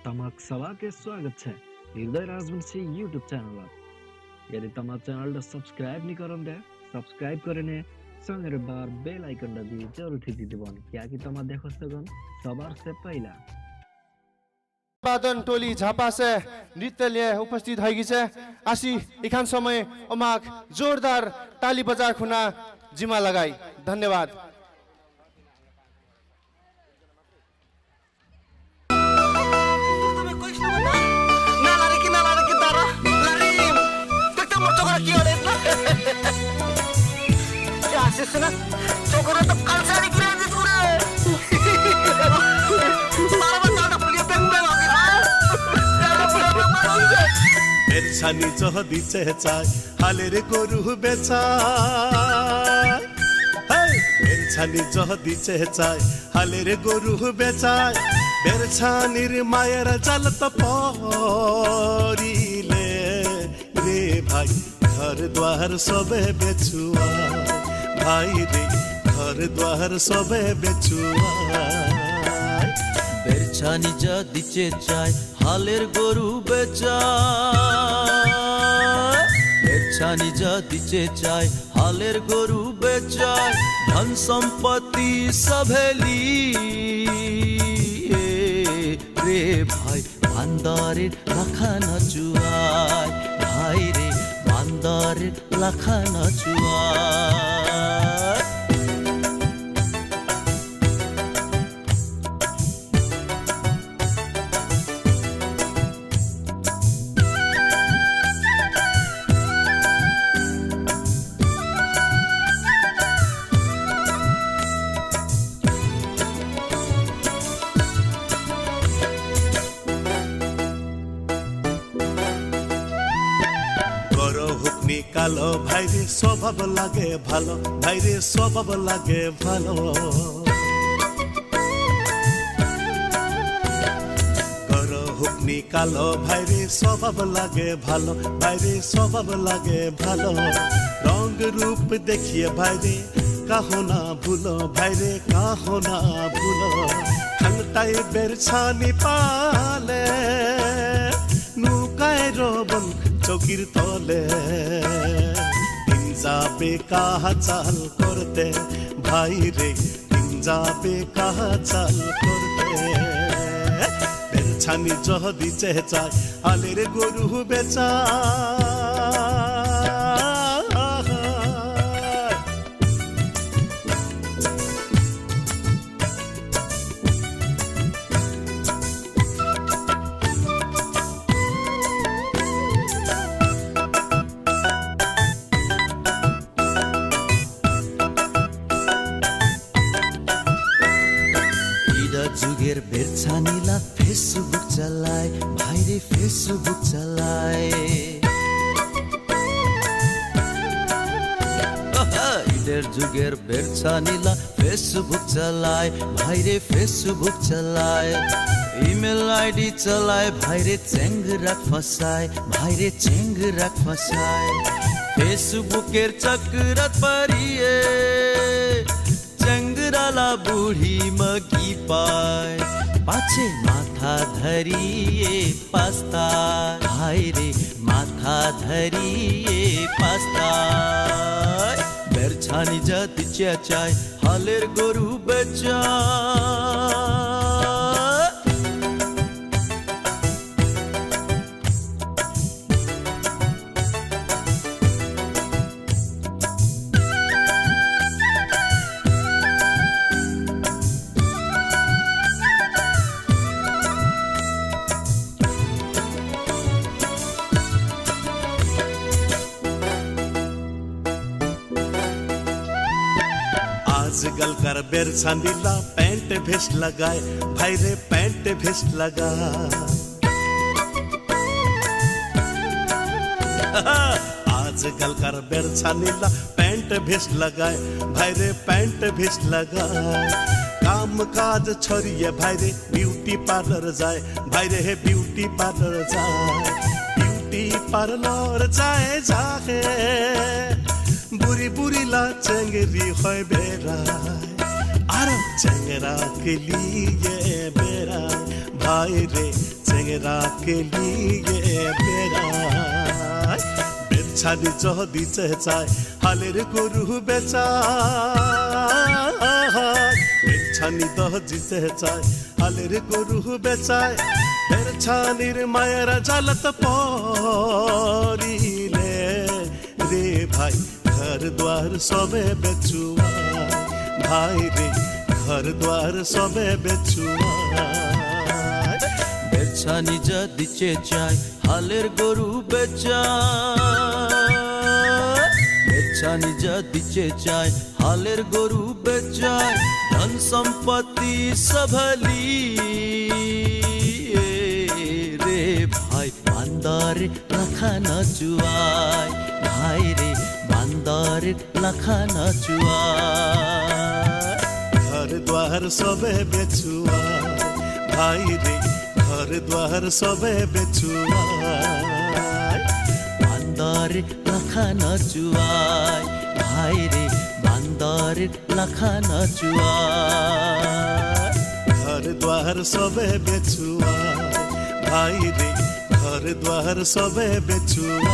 તમાક સવા કે સ્વાગત છે હૃદય રાજવંશી યુટ્યુબ ચેનલ यदि तमा चैनल सब्सक्राइब नहीं करन दे सब्सक्राइब करने संगे बार बेल आइकन दबी जरूर थी दीवन क्या कि तमा देखो सगन सबार से पहला उत्पादन टोली झापा से नृत्य लिए उपस्थित होगी से आशी इखान समय ओमाक जोरदार ताली बजार खुना जिमा लगाई धन्यवाद। बेचानी जहदी चेचाय हाले रे गरु बेचाय बेचानी जहदी चेचाय हाले रे गरु बेचाय बेरछानिर मायर चलत परिले रे भाई घर द्वार सबे बेचुआ भाई रे घर द्वार सबे बेचुआ बेरछानी जदी चेचाय हालेर गरु बेचाय बेरछानी जदी चेचाय हालेर गरु बेचाय धन सम्पत्ति सभेली रे भाई बांदरेर लाखा नचुआय भाई रे बांदरेर लाखा नचुआय কালো ভাইরে স্বভাব লাগে ভালো ভাইরে স্বভাব লাগে ভালো গর হুকনি কালো ভাইরে স্বভাব লাগে ভালো ভাইরে স্বভাব লাগে ভালো রং রূপ দেখিয়ে ভাইরে কাহো না ভুলো ভাইরে কাহো না ভুলো ঠাংটাই বেরছানি পালে নুকায় রবন চৌকির তলে দিন যাবে কাহা চাল করতে ভাই রে দিন যাবে কাহা চাল করতে বেরছানি জহদি চেঁচায় হালের গরু বেচা जुगेर बेरछानीला फेसबुक चलाए भाइरे फेसबुक चलाए इधर जुगेर बेरछानीला फेसबुक चलाए भाइरे फेसबुक चलाए ईमेल आईडी चलाए भाइरे चेंगरा फसाए भाइरे चेंगरा फसाए फेसबुकेर चक्रत परिए चंगराला बूढ़ी मगी पाए पाछे माथा धरिए पास्ता भाई रे माथा धरिए पास्ता बेरछानी जदी चेचाय हालेर गरु बेचाय आजकल कर बेरछानीला पैंट भेस्ट लगाए भाई रे पैंट भेस्ट लगा आजकल कर बेरछानीला पैंट भेस्ट लगाए भाई रे पैंट भेस्ट लगा काम काज छोड़िए भाई रे ब्यूटी पार्लर जाए भाई रे ब्यूटी पार्लर जाए ब्यूटी पार्लर जाए जाके बुरी बुरी ला चंगरी होय बेराय आरो चंगरा के लिए बेराय भाई रे टेंगरा के लिए बेड़ाय बेचानी যদি চায় হালের গরু বেচায় বেছানি দিতে চায় হালের গরু বেচায় বেছানির মায়েরা জ্বালাত পরিলে রে ভাই ঘর দ্বার সবে বেচুয়ায় ভাই রে ঘর দ্বার সবে বেচুয়ায় বেছানি যা দিতে চায় হালের গরু বেচায় বেছানি যা দিতে চায় হালের গরু বেচায় ধন সম্পত্তি সভলি রে ভাই বান্দার লাখা না চুয়ায় ভাই রে বান্দার লাখা না চুয়ায় ঘর দ্বার সবে বেচুয়ায় ভাই রে ঘর দ্বার সবে বেচুয়ায় বান্দার লাখা না চুয়ায় ভাই রে বান্দার লাখা না চুয়ায় ঘর দ্বার সবে বেচুয়ায় ভাই রে ঘর দ্বার সবে বেচুয়ায়